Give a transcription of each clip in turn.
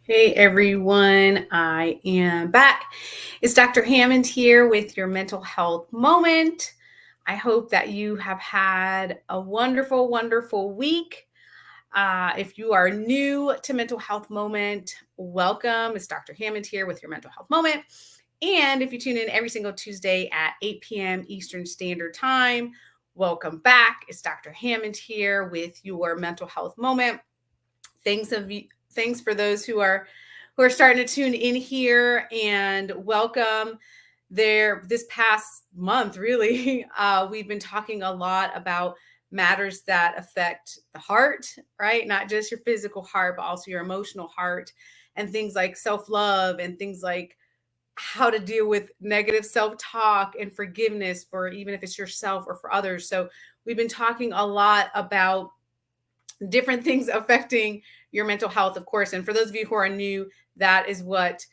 Hey everyone, I am back. It's Dr. Hammond here with your mental health moment. I hope that you have had a wonderful, wonderful week. If you are new to Mental Health Moment, welcome. It's Dr. Hammond here with your mental health moment. And if you tune in every single Tuesday at 8 p.m. Eastern Standard Time, welcome back. It's Dr. Hammond here with your mental health moment. Thanks for those who are starting to tune in here, and welcome there. This past month, really, we've been talking a lot about matters that affect the heart, right? Not just your physical heart, but also your emotional heart, and things like self-love and things like how to deal with negative self-talk and forgiveness for even if it's yourself or for others. So we've been talking a lot about different things affecting your mental health, of course. And for those of you who are new, that is what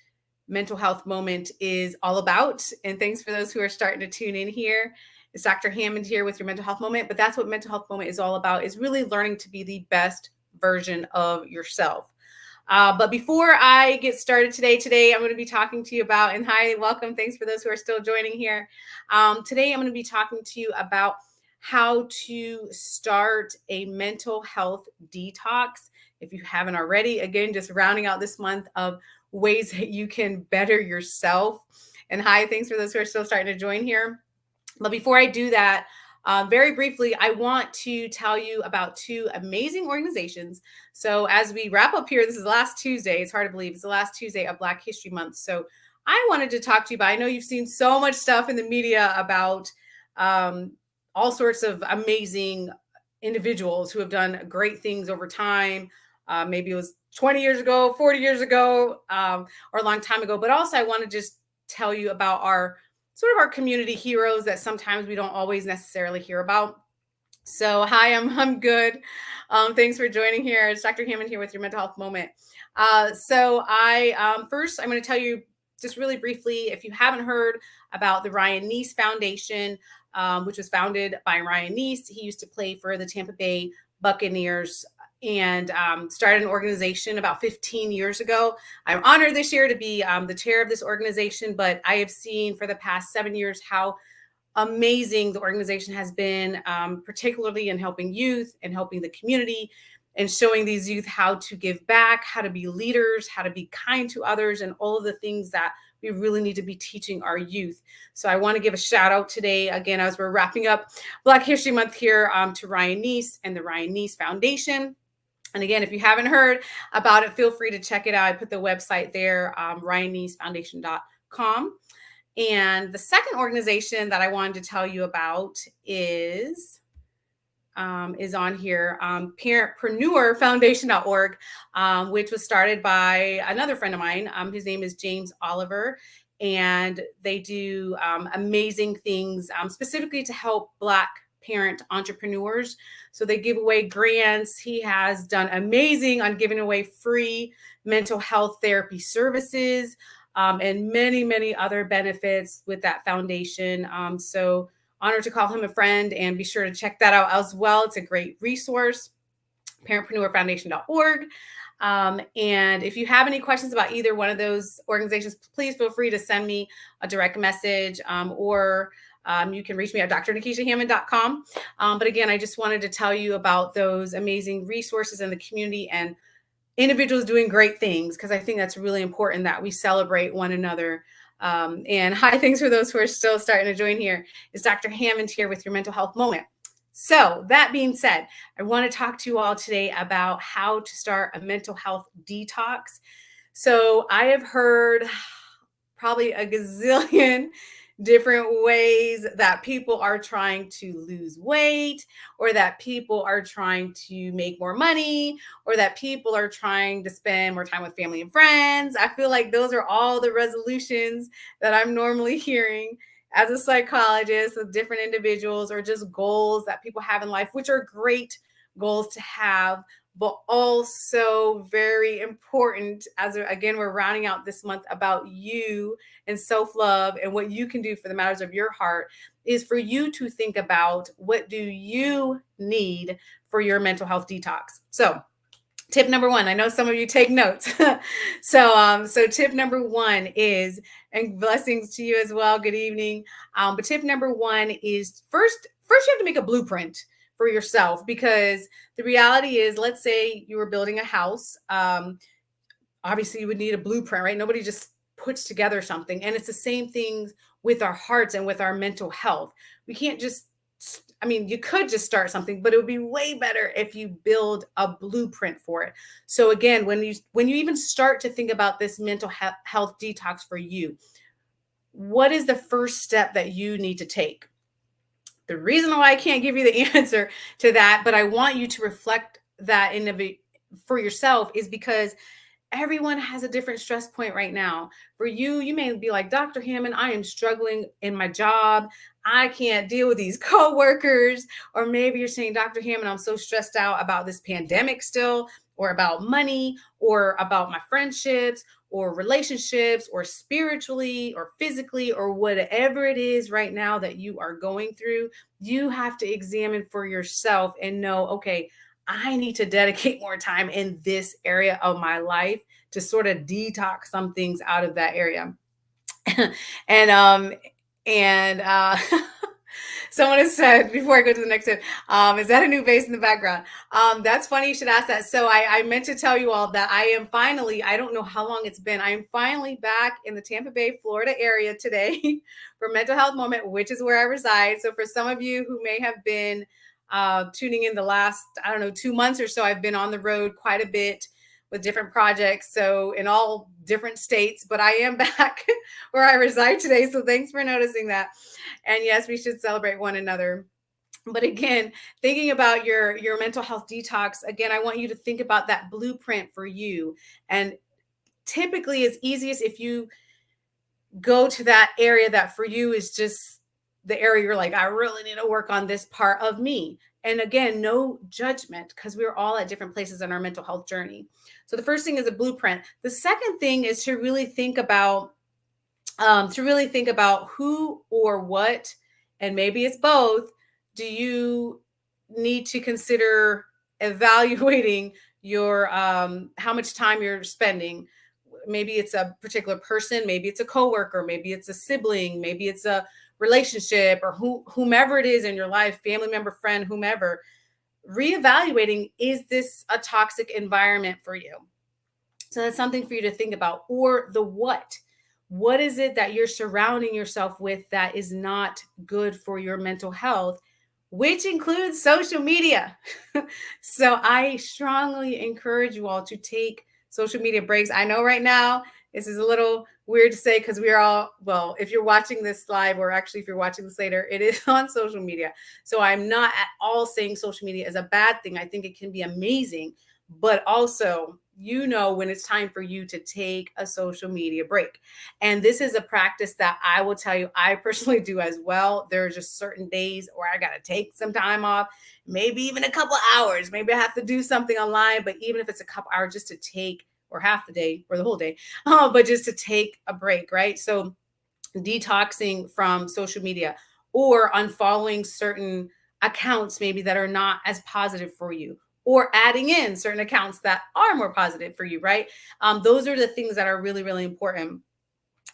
Mental Health Moment is all about. And thanks for those who are starting to tune in here. It's Dr. Hammond here with your Mental Health Moment. But that's what Mental Health Moment is all about, is really learning to be the best version of yourself. But before I get started today I'm going to be talking to you about, and hi, welcome. Thanks for those who are still joining here. Today I'm going to be talking to you about how to start a mental health detox. If you haven't already, again, just rounding out this month of ways that you can better yourself. And hi, thanks for those who are still starting to join here. But before I do that, very briefly, I want to tell you about two amazing organizations. So, as we wrap up here, this is the last Tuesday. It's hard to believe it's the last Tuesday of Black History Month. So, I wanted to talk to you about, I know you've seen so much stuff in the media about um, all sorts of amazing individuals who have done great things over time. Maybe it was 20 years ago, 40 years ago, or a long time ago. But also, I want to just tell you about our community heroes that sometimes we don't always necessarily hear about. So, hi, I'm good. Thanks for joining here. It's Dr. Hammond here with your mental health moment. First, I'm going to tell you just really briefly, if you haven't heard about the Ryan Neese Foundation, which was founded by Ryan Neese. He used to play for the Tampa Bay Buccaneers and started an organization about 15 years ago. I'm honored this year to be the chair of this organization, but I have seen for the past 7 years how amazing the organization has been, particularly in helping youth and helping the community and showing these youth how to give back, how to be leaders, how to be kind to others, and all of the things that we really need to be teaching our youth. So I want to give a shout out today, again, as we're wrapping up Black History Month here, to Ryan Neese and the Ryan Neese Foundation. And again, if you haven't heard about it, feel free to check it out. I put the website there, ryanneesefoundation.com. And the second organization that I wanted to tell you about is on here, parentpreneurfoundation.org, which was started by another friend of mine. His name is James Oliver, and they do amazing things, specifically to help Black parent entrepreneurs. So they give away grants. He has done amazing on giving away free mental health therapy services, and many, many other benefits with that foundation. So honored to call him a friend, and be sure to check that out as well. It's a great resource, parentpreneurfoundation.org. And if you have any questions about either one of those organizations, please feel free to send me a direct message, or you can reach me at drnikishahammond.com. But again, I just wanted to tell you about those amazing resources in the community and individuals doing great things, because I think that's really important that we celebrate one another. And hi, thanks for those who are still starting to join here. It's Dr. Hammond here with your mental health moment. So that being said, I want to talk to you all today about how to start a mental health detox. So I have heard probably a gazillion different ways that people are trying to lose weight, or that people are trying to make more money, or that people are trying to spend more time with family and friends. I feel like those are all the resolutions that I'm normally hearing as a psychologist with different individuals, or just goals that people have in life, which are great goals to have, but also very important, as again, we're rounding out this month about you and self-love and what you can do for the matters of your heart, is for you to think about, what do you need for your mental health detox? So Tip number one, I know some of you take notes. So tip number one is, and blessings to you as well. Good evening. But tip number one is first you have to make a blueprint for yourself, because the reality is, let's say you were building a house. Obviously you would need a blueprint, right? Nobody just puts together something. And it's the same thing with our hearts and with our mental health. We can't just, I mean, you could just start something, but it would be way better if you build a blueprint for it. So again, when you even start to think about this mental health detox for you, what is the first step that you need to take? The reason why I can't give you the answer to that, but I want you to reflect that for yourself, is because everyone has a different stress point right now. For you, you may be like, Dr. Hammond, I am struggling in my job. I can't deal with these coworkers. Or maybe you're saying, Dr. Hammond, I'm so stressed out about this pandemic still, or about money, or about my friendships, or relationships, or spiritually, or physically, or whatever it is right now that you are going through. You have to examine for yourself and know, okay, I need to dedicate more time in this area of my life to sort of detox some things out of that area. and someone has said, before I go to the next tip, is that a new bass in the background? That's funny you should ask that. So I meant to tell you all that I am finally, I don't know how long it's been, I am finally back in the Tampa Bay, Florida area today for Mental Health Moment, which is where I reside. So for some of you who may have been tuning in the last, I don't know, 2 months or so, I've been on the road quite a bit with different projects, so in all different states, but I am back where I reside today. So thanks for noticing that. And yes, we should celebrate one another. But again, thinking about your mental health detox, again, I want you to think about that blueprint for you. And typically it's easiest if you go to that area that for you is just the area you're like, I really need to work on this part of me. And again, no judgment, because we're all at different places in our mental health journey. So the first thing is a blueprint. The second thing is to really think about who or what, and maybe it's both, do you need to consider evaluating your how much time you're spending. Maybe it's a particular person, maybe it's a coworker, maybe it's a sibling, maybe it's a relationship, or whomever it is in your life, family member, friend, whomever. Reevaluating, is this a toxic environment for you? So that's something for you to think about. Or the what is it that you're surrounding yourself with that is not good for your mental health, which includes social media. So I strongly encourage you all to take social media breaks. I know right now this is a little weird to say, because we're all, well, if you're watching this live, or actually if you're watching this later, it is on social media. So I'm not at all saying social media is a bad thing. I think it can be amazing, but also, when it's time for you to take a social media break. And this is a practice that I will tell you, I personally do as well. There are just certain days where I got to take some time off, maybe even a couple hours. Maybe I have to do something online, but even if it's a couple hours, just to take, or half the day or the whole day, but just to take a break, right? So detoxing from social media, or unfollowing certain accounts maybe that are not as positive for you, or adding in certain accounts that are more positive for you, right? Those are the things that are really, really important.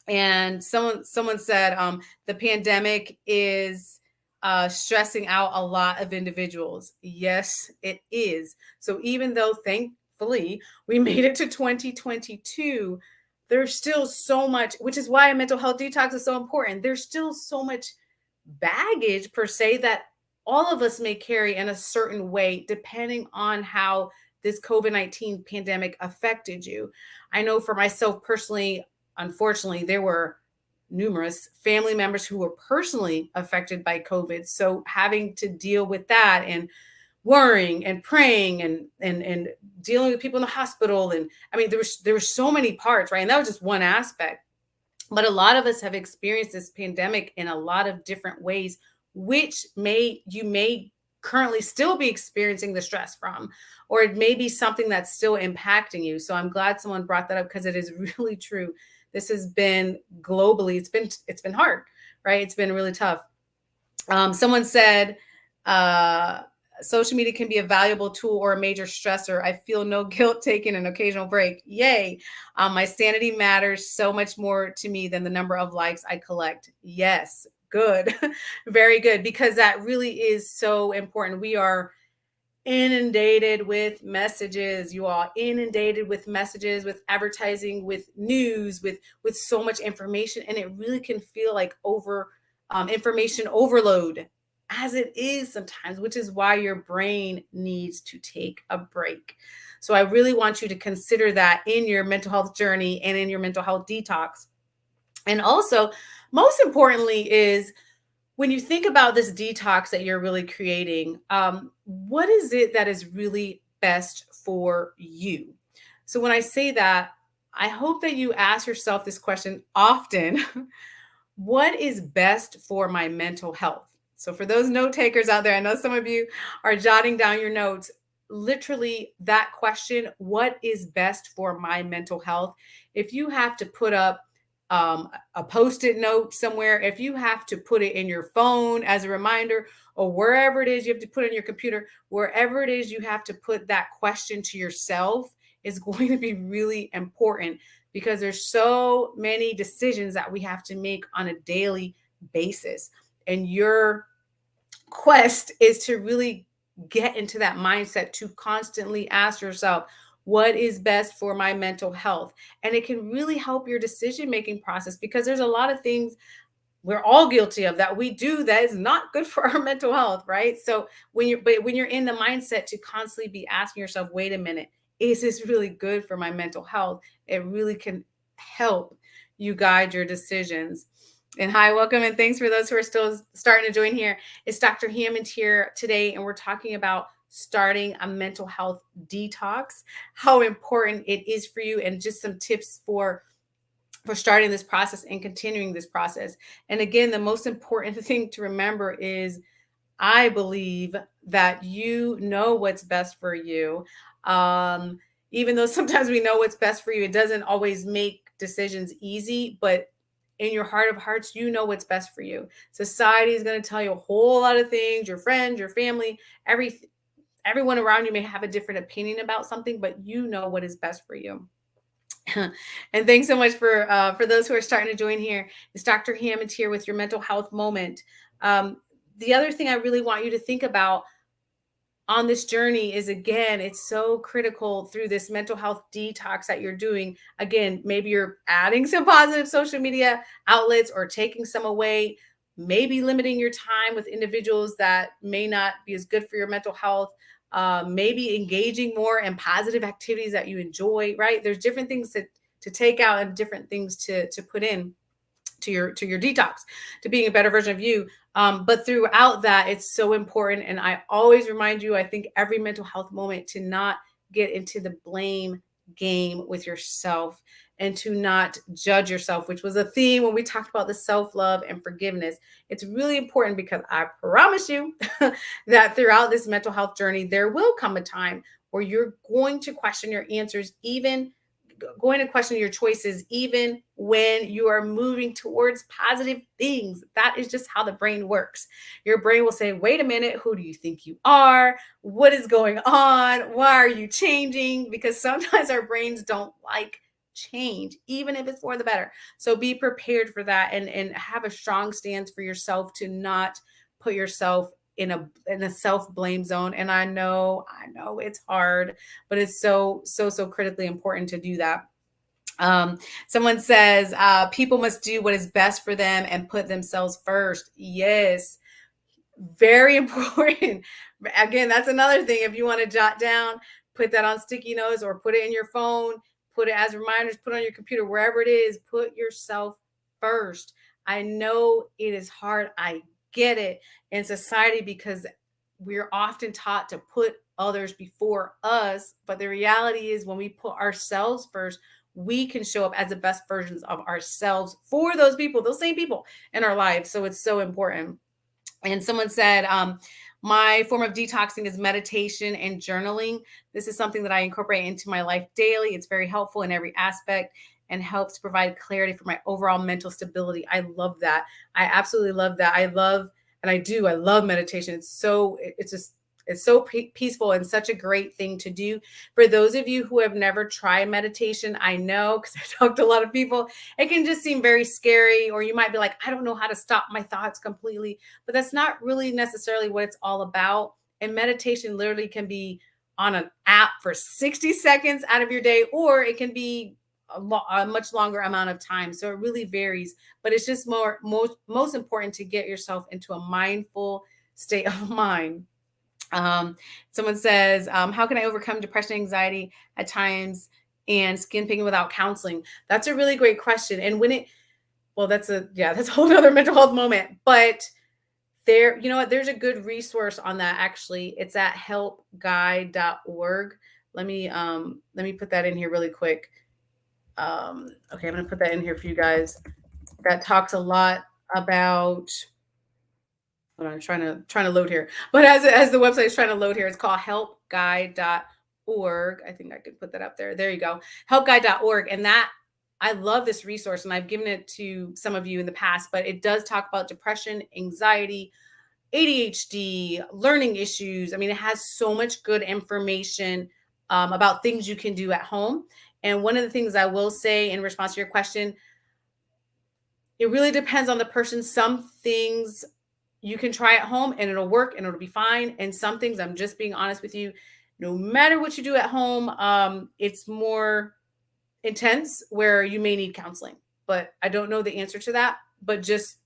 And someone said the pandemic is stressing out a lot of individuals. Yes, it is. So even though, thankfully, we made it to 2022, there's still so much, which is why a mental health detox is so important. There's still so much baggage, per se, that all of us may carry in a certain way, depending on how this COVID-19 pandemic affected you. I know for myself personally, unfortunately, there were numerous family members who were personally affected by COVID. So having to deal with that, and worrying and praying, and dealing with people in the hospital. And I mean, there were so many parts, right? And that was just one aspect. But a lot of us have experienced this pandemic in a lot of different ways, which you may currently still be experiencing the stress from, or it may be something that's still impacting you. So I'm glad someone brought that up, because it is really true. This has been globally, it's been hard, right? It's been really tough. Someone said, Social media can be a valuable tool or a major stressor. I feel no guilt taking an occasional break. Yay. My sanity matters so much more to me than the number of likes I collect. Yes, good. Very good. Because that really is so important. We are inundated with messages, you all, inundated with messages, with advertising, with news, with so much information, and it really can feel like information overload, as it is sometimes, which is why your brain needs to take a break. So I really want you to consider that in your mental health journey and in your mental health detox. And also, most importantly, is when you think about this detox that you're really creating, what is it that is really best for you? So when I say that, I hope that you ask yourself this question often. What is best for my mental health? So for those note takers out there, I know some of you are jotting down your notes. Literally, that question, what is best for my mental health? If you have to put up a post-it note somewhere, if you have to put it in your phone as a reminder, or wherever it is you have to put it in your computer, wherever it is you have to put that question to yourself, is going to be really important, because there's so many decisions that we have to make on a daily basis. And your quest is to really get into that mindset to constantly ask yourself, what is best for my mental health? And it can really help your decision making process, because there's a lot of things we're all guilty of that we do that is not good for our mental health, right? So when you're in the mindset to constantly be asking yourself, wait a minute, is this really good for my mental health? It really can help you guide your decisions. And hi, welcome, and thanks for those who are still starting to join here. It's Dr. Hammond here today, and we're talking about starting a mental health detox, how important it is for you, and just some tips for starting this process and continuing this process. And again, the most important thing to remember is, I believe that you know what's best for you. Um, Even though sometimes we know what's best for you, it doesn't always make decisions easy, but in your heart of hearts, you know what's best for you. Society is going to tell you a whole lot of things, your friends, your family, everyone around you may have a different opinion about something, but you know what is best for you. And thanks so much for those who are starting to join here. It's Dr. Hammond here with your mental health moment. The other thing I really want you to think about on this journey is, again, it's so critical through this mental health detox that you're doing. Again, maybe you're adding some positive social media outlets or taking some away, maybe limiting your time with individuals that may not be as good for your mental health. Maybe engaging more in positive activities that you enjoy, right? There's different things to take out and different things to put in to your detox, to being a better version of you. But throughout that, it's so important. And I always remind you, I think every mental health moment, to not get into the blame game with yourself and to not judge yourself, which was a theme when we talked about the self-love and forgiveness. It's really important, because I promise you that throughout this mental health journey, there will come a time where you're going to question your answers, even going to question your choices, even when you are moving towards positive things. That is just how the brain works. Your brain will say, wait a minute, who do you think you are? What is going on? Why are you changing? Because sometimes our brains don't like change, even if it's for the better. So be prepared for that, and have a strong stance for yourself to not put yourself in a self-blame zone. And I know it's hard, but it's so critically important to do that. Someone says, people must do what is best for them and put themselves first. Yes, very important. Again, that's another thing. If you want to jot down, put that on sticky notes or put it in your phone, put it as reminders, put it on your computer, wherever it is, put yourself first. I know it is hard. I get it in society, because we're often taught to put others before us. But the reality is, when we put ourselves first, we can show up as the best versions of ourselves for those people, those same people in our lives. So it's so important. And someone said, my form of detoxing is meditation and journaling. This is something that I incorporate into my life daily. It's very helpful in every aspect and helps provide clarity for my overall mental stability. I love that. I absolutely love that. I love meditation. It's It's so peaceful and such a great thing to do. For those of you who have never tried meditation, I know because I've talked to a lot of people, it can just seem very scary, or you might be like, I don't know how to stop my thoughts completely. But that's not really necessarily what it's all about. And meditation literally can be on an app for 60 seconds out of your day, or it can be a much longer amount of time. So it really varies, but it's just most important to get yourself into a mindful state of mind. Someone says, how can I overcome depression, anxiety at times, and skin picking without counseling? That's a really great question. And that's a whole other mental health moment. But there, you know what, there's a good resource on that actually. It's at helpguide.org. Let me put that in here really quick. Okay, I'm gonna put that in here for you guys. That talks a lot about. Hold on, I'm trying to load here. But as the website is trying to load here, it's called helpguide.org. I think I could put that up there. There you go. Helpguide.org. And that, I love this resource, and I've given it to some of you in the past, but it does talk about depression, anxiety, ADHD, learning issues. I mean, it has so much good information about things you can do at home. And one of the things I will say in response to your question, it really depends on the person. Some things you can try at home and it'll work and it'll be fine. And some things, I'm just being honest with you, no matter what you do at home, it's more intense where you may need counseling. But I don't know the answer to that, but just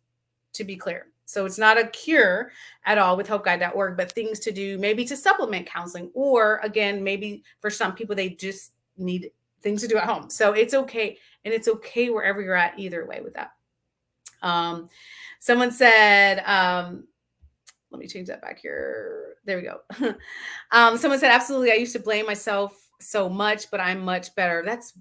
to be clear. So it's not a cure at all with helpguide.org, but things to do maybe to supplement counseling, or again, maybe for some people, they just need things to do at home. So it's okay. And it's okay wherever you're at either way with that. Someone said, let me change that back here. There we go. Someone said, absolutely. I used to blame myself so much, but I'm much better. That's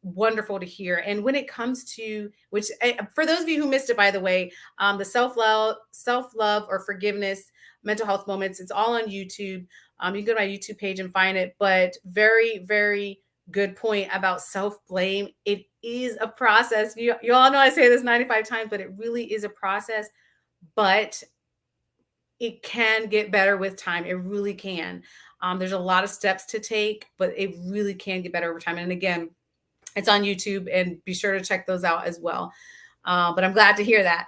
wonderful to hear. And when it comes to, which for those of you who missed it, by the way, the self-love or forgiveness, mental health moments, it's all on YouTube. You can go to my YouTube page and find it, but very, very good point about self-blame. It is a process. You all know I say this 95 times, but it really is a process, but it can get better with time. It really can. There's a lot of steps to take, but it really can get better over time. And again, it's on YouTube, and be sure to check those out as well. But I'm glad to hear that.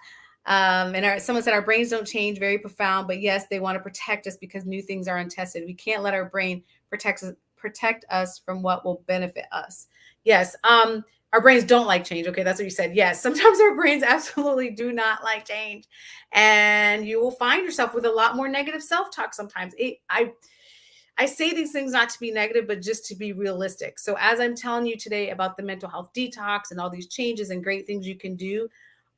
Someone said our brains don't change, very profound, but yes, they want to protect us because new things are untested. We can't let our brain protect us from what will benefit us. Yes. Our brains don't like change. Okay. That's what you said. Yes. Sometimes our brains absolutely do not like change. And you will find yourself with a lot more negative self-talk sometimes. I say these things not to be negative, but just to be realistic. So as I'm telling you today about the mental health detox and all these changes and great things you can do,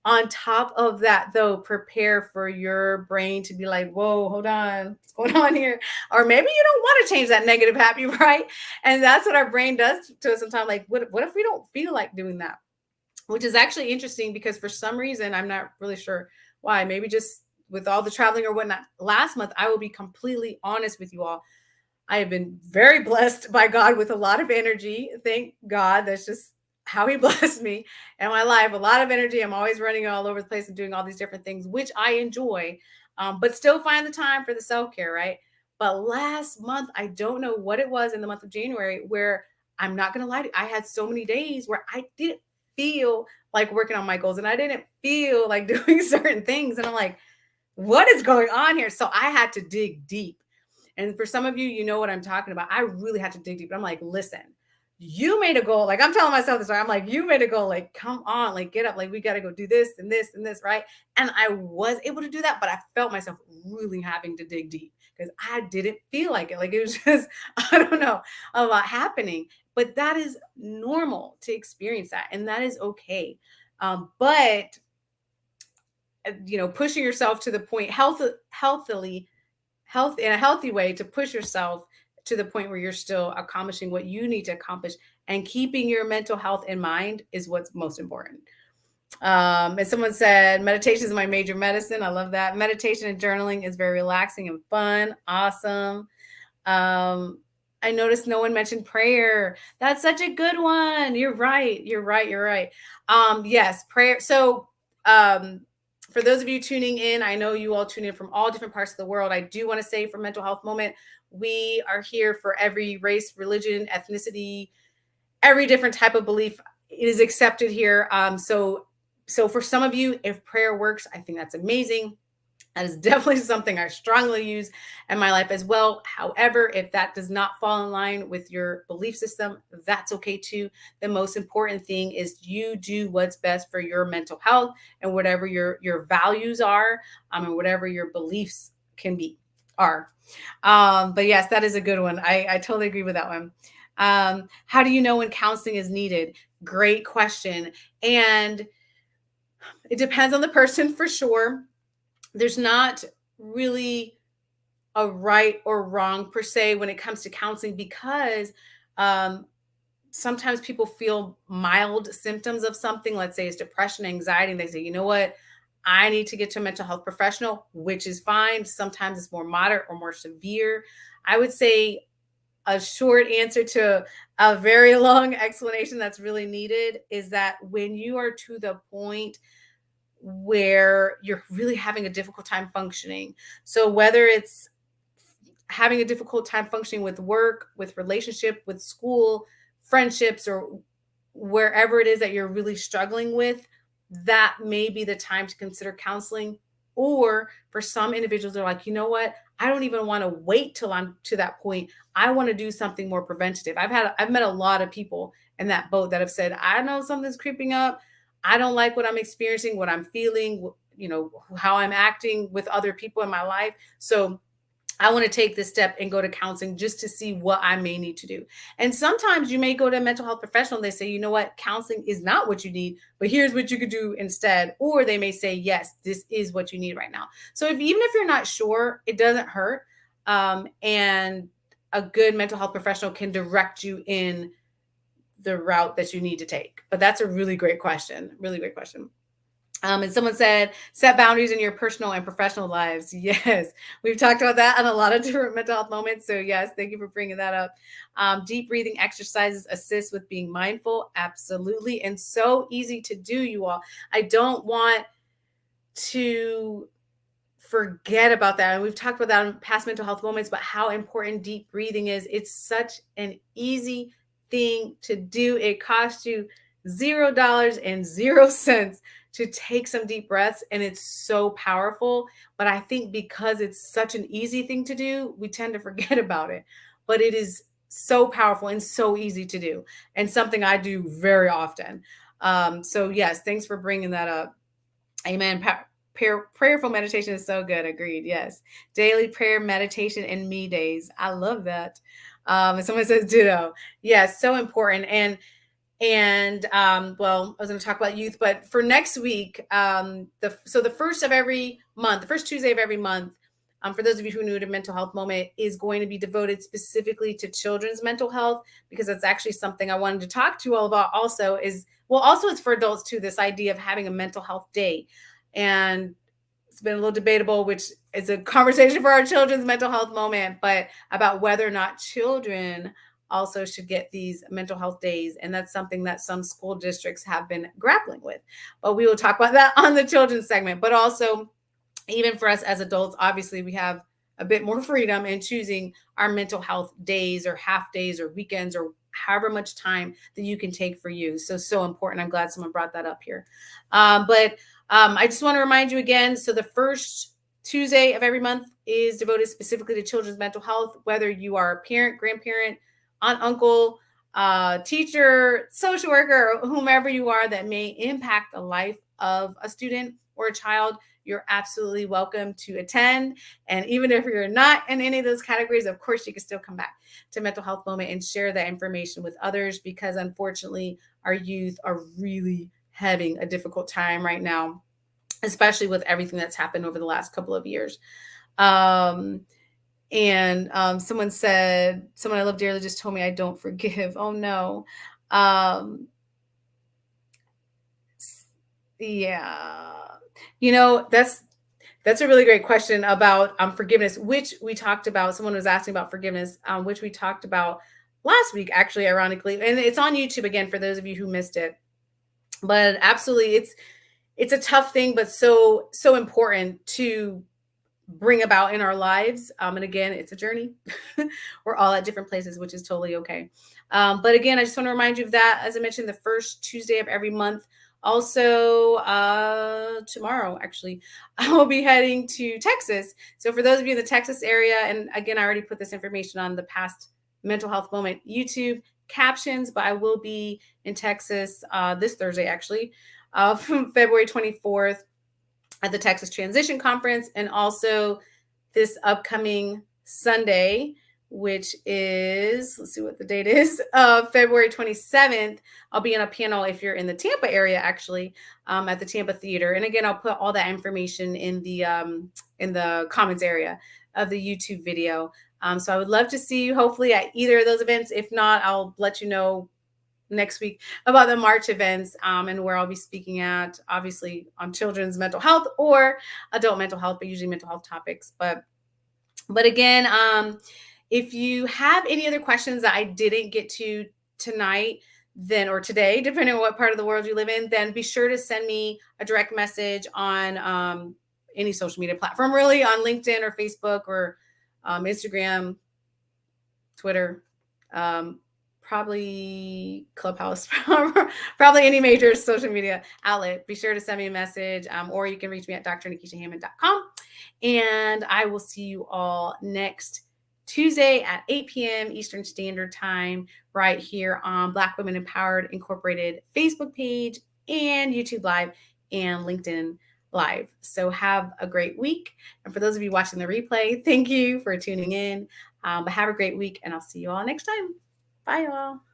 on top of that, though, prepare for your brain to be like, whoa, hold on, what's going on here? Or maybe you don't want to change that negative habit, right? And that's what our brain does to us sometimes. Like, what if we don't feel like doing that? Which is actually interesting because for some reason, I'm not really sure why. Maybe just with all the traveling or whatnot. Last month, I will be completely honest with you all. I have been very blessed by God with a lot of energy. Thank God. That's just how he blessed me in my life. A lot of energy. I'm always running all over the place and doing all these different things, which I enjoy, but still find the time for the self-care, right? But last month, I don't know what it was in the month of January where, I'm not going to lie to you, I had so many days where I didn't feel like working on my goals, and I didn't feel like doing certain things. And I'm like, what is going on here? So I had to dig deep. And for some of you, you know what I'm talking about. I really had to dig deep. I'm like, listen, you made a goal. Like, I'm telling myself this, right? I'm like, you made a goal. Like, come on, like, get up. Like, we got to go do this and this and this, right? And I was able to do that, but I felt myself really having to dig deep because I didn't feel like it. Like, it was just, I don't know, a lot happening. But that is normal to experience that. And that is okay. But pushing yourself to the point health in a healthy way, to push yourself to the point where you're still accomplishing what you need to accomplish, and keeping your mental health in mind is what's most important. And someone said, meditation is my major medicine. I love that. Meditation and journaling is very relaxing and fun. Awesome. I noticed no one mentioned prayer. That's such a good one. You're right. Yes, prayer. So For those of you tuning in, I know you all tune in from all different parts of the world. I do want to say for Mental Health Moment, we are here for every race, religion, ethnicity, every different type of belief is accepted here. So for some of you, if prayer works, I think that's amazing. That is definitely something I strongly use in my life as well. However, if that does not fall in line with your belief system, that's okay too. The most important thing is you do what's best for your mental health and whatever your values are, and whatever your beliefs can be are. But yes, that is a good one. I totally agree with that one. How do you know when counseling is needed? Great question. And it depends on the person for sure. There's not really a right or wrong per se when it comes to counseling because um, sometimes people feel mild symptoms of something. Let's say it's depression, anxiety, and they say, you know what? I need to get to a mental health professional, which is fine. Sometimes it's more moderate or more severe. I would say a short answer to a very long explanation that's really needed is that when you are to the point where you're really having a difficult time functioning. So whether it's having a difficult time functioning with work, with relationship, with school, friendships, or wherever it is that you're really struggling with, that may be the time to consider counseling. Or for some individuals, they're like, you know what? I don't even want to wait till I'm to that point. I want to do something more preventative. I've met a lot of people in that boat that have said, I know something's creeping up. I don't like what I'm experiencing, what I'm feeling, how I'm acting with other people in my life. So I want to take this step and go to counseling just to see what I may need to do. And sometimes you may go to a mental health professional and they say, you know what, counseling is not what you need, but here's what you could do instead. Or they may say, yes, this is what you need right now. So even if you're not sure, it doesn't hurt. And a good mental health professional can direct you in the route that you need to take. But that's a really great question. Really great question. And someone said, set boundaries in your personal and professional lives. Yes, we've talked about that on a lot of different mental health moments. So, yes, thank you for bringing that up. Deep breathing exercises assist with being mindful. Absolutely. And so easy to do, you all. I don't want to forget about that. And we've talked about that in past mental health moments, but how important deep breathing is. It's such an easy thing to do. It costs you $0 to take some deep breaths, and it's so powerful. But I think because it's such an easy thing to do, we tend to forget about it. But it is so powerful and so easy to do, and something I do very often. So yes, thanks for bringing that up. Amen. Prayerful meditation is so good. Agreed. Yes. Daily prayer, meditation, and me days. I love that. And someone says ditto. Yes, so important. And well, I was going to talk about youth, but for next week, the first of every month, the first Tuesday of every month, for those of you who are new to Mental Health Moment, is going to be devoted specifically to children's mental health, because that's actually something I wanted to talk to you all about. Also, it's for adults too. This idea of having a mental health day, and it's been a little debatable, which is a conversation for our children's mental health moment, but about whether or not children also should get these mental health days. And that's something that some school districts have been grappling with. But we will talk about that on the children's segment. But also, even for us as adults, obviously, we have a bit more freedom in choosing our mental health days or half days or weekends or however much time that you can take for you. So important. I'm glad someone brought that up here. But I just want to remind you again. So the first Tuesday of every month is devoted specifically to children's mental health, whether you are a parent, grandparent, aunt, uncle, teacher, social worker, or whomever you are that may impact the life of a student or a child. You're absolutely welcome to attend. And even if you're not in any of those categories, of course, you can still come back to Mental Health Moment and share that information with others, because unfortunately, our youth are really having a difficult time right now, especially with everything that's happened over the last couple of years. Someone I love dearly just told me I don't forgive. Oh no. Yeah. That's a really great question about forgiveness, which we talked about. Someone was asking about forgiveness, which we talked about last week, actually, ironically. And it's on YouTube again for those of you who missed it. But absolutely, it's a tough thing, but so important to bring about in our lives. And again, it's a journey. We're all at different places, which is totally okay. But again, I just want to remind you of that, as I mentioned, the first Tuesday of every month. Also, tomorrow, actually, I will be heading to Texas. So for those of you in the Texas area, and again, I already put this information on the past mental health moment YouTube captions, but I will be in Texas this Thursday, actually, from February 24th at the Texas Transition Conference, and also this upcoming Sunday, which is, let's see what the date is, February 27th. I'll be in a panel if you're in the Tampa area, actually, at the Tampa Theater. And again, I'll put all that information in the comments area of the YouTube video. So I would love to see you hopefully at either of those events. If not, I'll let you know next week about the March events, and where I'll be speaking at, obviously on children's mental health or adult mental health, but usually mental health topics. But again, if you have any other questions that I didn't get to tonight, then or today, depending on what part of the world you live in, then be sure to send me a direct message on any social media platform, really, on LinkedIn or Facebook or Instagram, Twitter, probably Clubhouse, probably any major social media outlet. Be sure to send me a message, or you can reach me at drnikishahammond.com. And I will see you all next Tuesday at 8 p.m. Eastern Standard Time, right here on Black Women Empowered Incorporated Facebook page and YouTube Live and LinkedIn Live. So have a great week. And for those of you watching the replay, thank you for tuning in. But have a great week, and I'll see you all next time. Bye, y'all.